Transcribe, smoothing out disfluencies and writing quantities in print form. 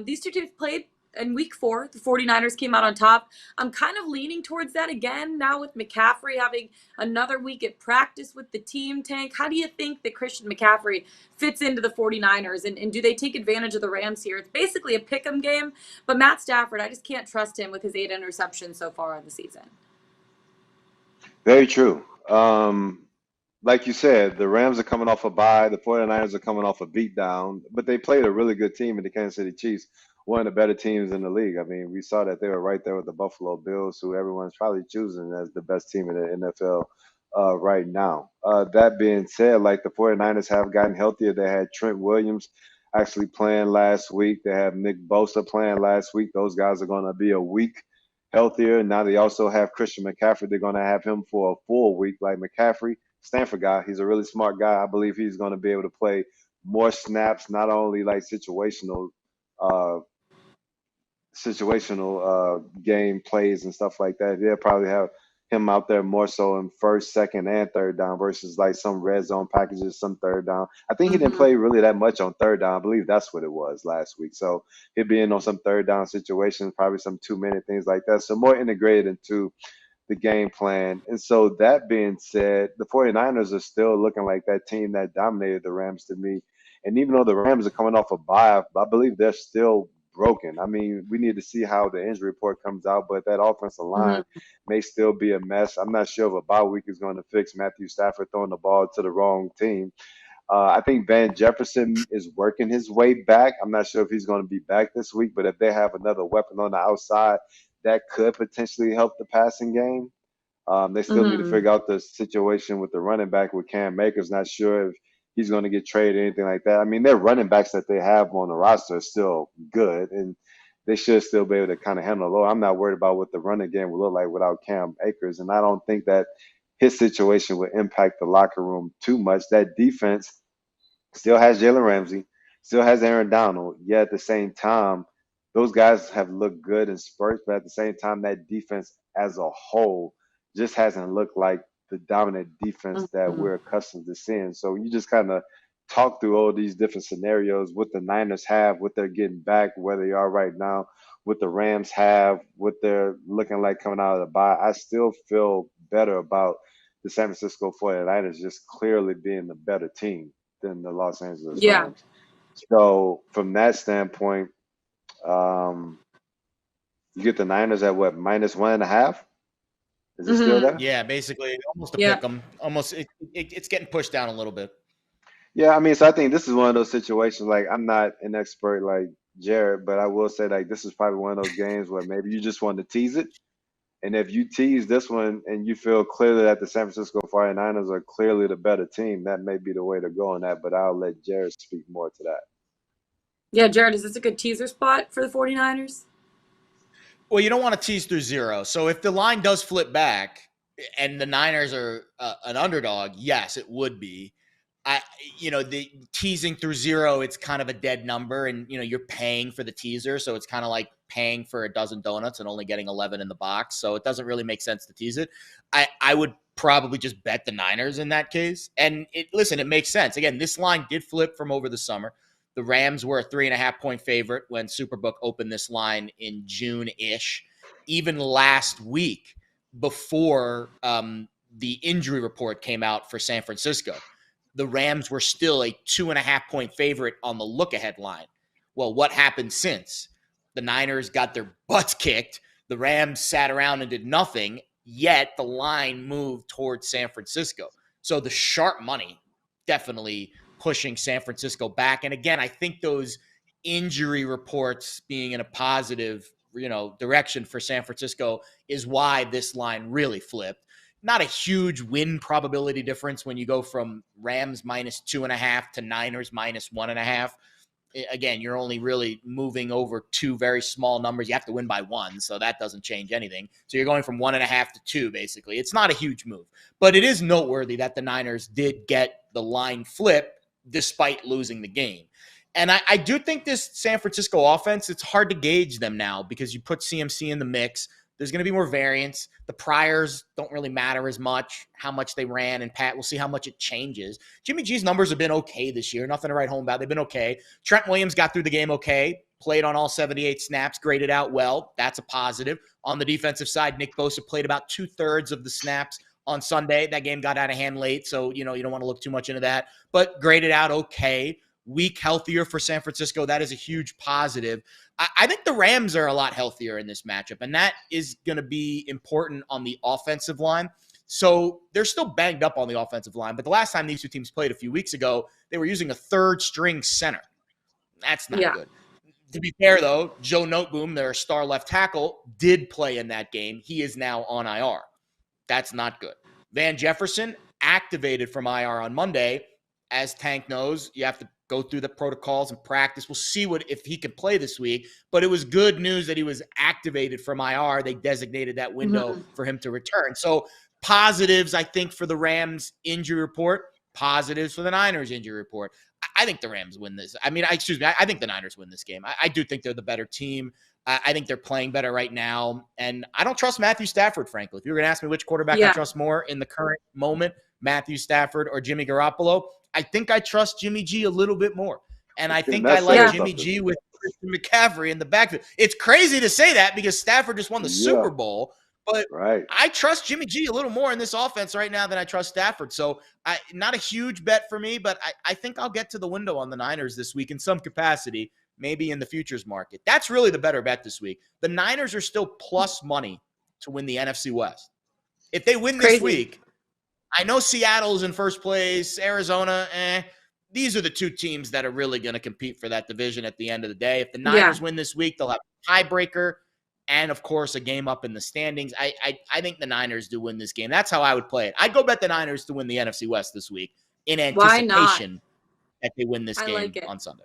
These two teams played in week 4. The 49ers came out on top. I'm kind of leaning towards that again now with McCaffrey having another week at practice with the team. Tank, how do you think that Christian McCaffrey fits into the 49ers? And do they take advantage of the Rams here? It's basically a pick 'em game, but Matt Stafford, I just can't trust him with his 8 interceptions so far on the season. Very true. Like you said, the Rams are coming off a bye. The 49ers are coming off a beatdown, but they played a really good team in the Kansas City Chiefs, one of the better teams in the league. I mean, we saw that they were right there with the Buffalo Bills, who everyone's probably choosing as the best team in the NFL right now. That being said, like the 49ers have gotten healthier. They had Trent Williams actually playing last week. They have Nick Bosa playing last week. Those guys are going to be a week healthier. Now they also have Christian McCaffrey. They're going to have him for a full week. Like McCaffrey, Stanford guy, he's a really smart guy. I believe he's going to be able to play more snaps, not only like uh, game plays and stuff like that. They'll probably have him out there more so in first, second, and third down versus like some red zone packages, some third down. I think he didn't Mm-hmm. play really that much on third down. I believe that's what it was last week. So he'll be in on some third down situations, probably some 2 minute things like that. So more integrated into the game plan. And so that being said, the 49ers are still looking like that team that dominated the Rams to me. And even though the Rams are coming off a bye, I believe they're still broken. I mean, we need to see how the injury report comes out, but that offensive line Mm-hmm. may still be a mess. I'm not sure if a bye week is going to fix Matthew Stafford throwing the ball to the wrong team. I think Van Jefferson is working his way back. I'm not sure if he's going to be back this week, but if they have another weapon on the outside, that could potentially help the passing game. They still need to Mm-hmm. figure out the situation with the running back with Cam Akers. Not sure if he's going to get traded or anything like that. I mean, their running backs that they have on the roster are still good, and they should still be able to kind of handle the load. I'm not worried about what the running game will look like without Cam Akers, and I don't think that his situation would impact the locker room too much. That defense still has Jalen Ramsey, still has Aaron Donald. Yet at the same time, those guys have looked good in spurts, but at the same time, that defense as a whole just hasn't looked like the dominant defense that Mm-hmm. we're accustomed to seeing. So you just kind of talk through all these different scenarios, what the Niners have, what they're getting back, where they are right now, what the Rams have, what they're looking like coming out of the bye. I still feel better about the San Francisco 49ers just clearly being the better team than the Los Angeles Yeah. Rams. So from that standpoint, um, you get the Niners at what, minus 1.5? Is it still Mm-hmm. there? Yeah, basically almost a Yeah. pick 'em. Almost it's getting pushed down a little bit. Yeah, I mean, so I think this is one of those situations. Like, I'm not an expert like Jared, but I will say like this is probably one of those games where maybe you just want to tease it. And if you tease this one and you feel clearly that the San Francisco 49ers are clearly the better team, that may be the way to go on that. But I'll let Jared speak more to that. Yeah, Jared, is this a good teaser spot for the 49ers? Well, you don't want to tease through zero. So if the line does flip back and the Niners are an underdog, yes, it would be. I, the teasing through zero, it's kind of a dead number, and you're paying for the teaser, so it's kind of like paying for a dozen donuts and only getting 11 in the box. So it doesn't really make sense to tease it. I would probably just bet the Niners in that case. And listen, it makes sense. Again, this line did flip from over the summer. The Rams were a 3.5-point favorite when Superbook opened this line in June-ish. Even last week, before the injury report came out for San Francisco, the Rams were still a 2.5-point favorite on the look-ahead line. Well, what happened since? The Niners got their butts kicked. The Rams sat around and did nothing, yet the line moved towards San Francisco. So the sharp money definitely pushing San Francisco back. And again, I think those injury reports being in a positive, direction for San Francisco is why this line really flipped. Not a huge win probability difference when you go from Rams minus 2.5 to Niners minus 1.5. Again, you're only really moving over two very small numbers. You have to win by one, so that doesn't change anything. So you're going from 1.5 to 2, basically. It's not a huge move, but it is noteworthy that the Niners did get the line flip despite losing the game. And I do think this San Francisco offense, it's hard to gauge them now because you put CMC in the mix. There's going to be more variance. The priors don't really matter as much, how much they ran and Pat. We'll see how much it changes. Jimmy G's numbers have been okay this year. Nothing to write home about. They've been okay. Trent Williams got through the game okay. played on all 78 snaps, graded out well. That's a positive. On the defensive side, Nick Bosa played about 2/3 of the snaps on Sunday. That game got out of hand late, so you don't want to look too much into that, but graded out okay. Week healthier for San Francisco. That is a huge positive. I think the Rams are a lot healthier in this matchup, and that is going to be important on the offensive line. So they're still banged up on the offensive line, but the last time these two teams played a few weeks ago, they were using a third-string center. That's not good. To be fair, though, Joe Noteboom, their star left tackle, did play in that game. He is now on IR. That's not good. Van Jefferson activated from IR on Monday. As Tank knows, you have to go through the protocols and practice. We'll see if he can play this week. But it was good news that he was activated from IR. They designated that window for him to return. So positives, I think, for the Rams injury report. Positives for the Niners injury report. I think the Rams win this. I think the Niners win this game. I do think they're the better team. I think they're playing better right now. And I don't trust Matthew Stafford, frankly. If you were going to ask me which quarterback I trust more in the current moment, Matthew Stafford or Jimmy Garoppolo, I think I trust Jimmy G a little bit more. And I think I like Jimmy G with Christian McCaffrey in the backfield. It's crazy to say that because Stafford just won the Super Bowl. But I trust Jimmy G a little more in this offense right now than I trust Stafford. So not a huge bet for me, but I think I'll get to the window on the Niners this week in some capacity, maybe in the futures market. That's really the better bet this week. The Niners are still plus money to win the NFC West. If they win this week, I know Seattle's in first place, Arizona, these are the two teams that are really going to compete for that division at the end of the day. If the Niners win this week, they'll have a tiebreaker and, of course, a game up in the standings. I think the Niners do win this game. That's how I would play it. I'd go bet the Niners to win the NFC West this week in anticipation that they win this game on Sunday.